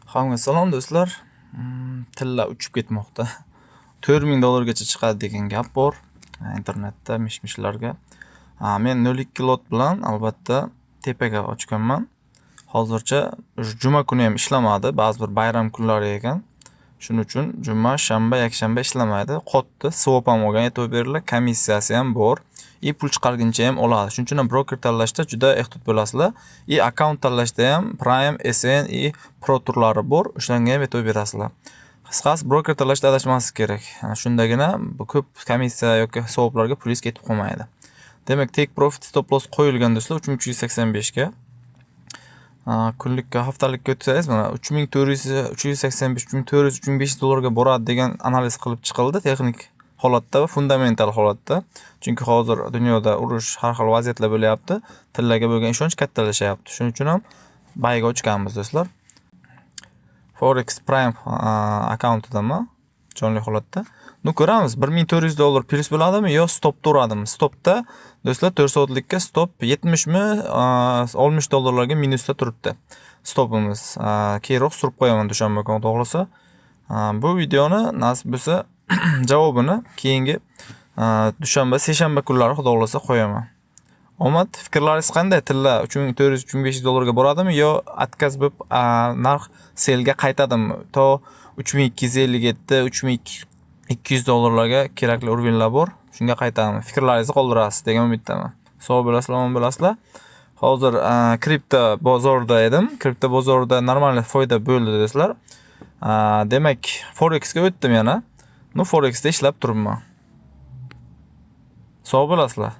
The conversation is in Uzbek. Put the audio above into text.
Hammaga salom do'stlar. Tilla uchib ketmoqda. $4000 chiqadi degan gap bor internetda mish-mishlarga. Men 02 lot bilan albatta tepaga ochganman. Hozircha juma kuni ham ishlamadi, ba'zi bir bayram kunlari ekan. Shuning uchun juma, shanba, yakshanba ishlamaydi. Qotdi, swap ham olgan aytib berdilar, komissiyasi ham bor. Pul chiqarguncha ham oladi. Shuning uchun broker tanlashda juda ehtiyot bo'lasizlar. Akkaunt tanlashda ham Prime, SN, Pro turlari bor. O'shanga ham aytib berasizlar. Qisqasi broker tanlashda adashmaslik kerak. Shundagina bu ko'p komissiya yoki swaplarga pulingiz ketib qolmaydi. Demak, take profit stop loss qo'yilgan do'stlar 3385 ga. Kunlikka, haftalikka o'tsangiz mana 3400, 385, 3400, 3500 dollarga boradi degan analiz qilib chiqildi texnik holatda va fundamental holatda. Chunki hozir dunyoda urush, har xil vaziyatlar bo'lyapti. Tillaga bo'lgan ishonch kattalashyapti. Shuning uchun ham bayga ochganmiz do'stlar. Forex Prime akkauntidami jonli holatda. Ko'ramiz 1400 dollar plus bo'ladimi yo stopda uradimi? Stopda do'stlar 4 soatlikka stop 70 mi 60 dollarlarga minusda turibdi. Stopimiz. Keyinroq surib qo'yaman dushanba kuni to'g'risi. Bu videoni nasib bo'lsa javobini keyingi dushanba, seshanba kunlari xudo xolasa qo'yaman. Omad, fikrlaringiz qanday? Tilla 3400-3500 dollarga boradimi yo atkaz bo'lib narx selga qaytadimi? To 3257, 3200 dollarlarga kerakli urinlar bor. Shunga qaytadimi? Fikrlaringizni qoldirasiz degan umiddaman. Sog' bo'lasizlar, omon bo'lasizlar. Hozir kripto bozorida edim. Kripto bozorida normal foyda bo'ldi do'stlar. Demak, Forexga o'tdim yana. Forexda ishlab turibman. Sog' bo'lasizlar.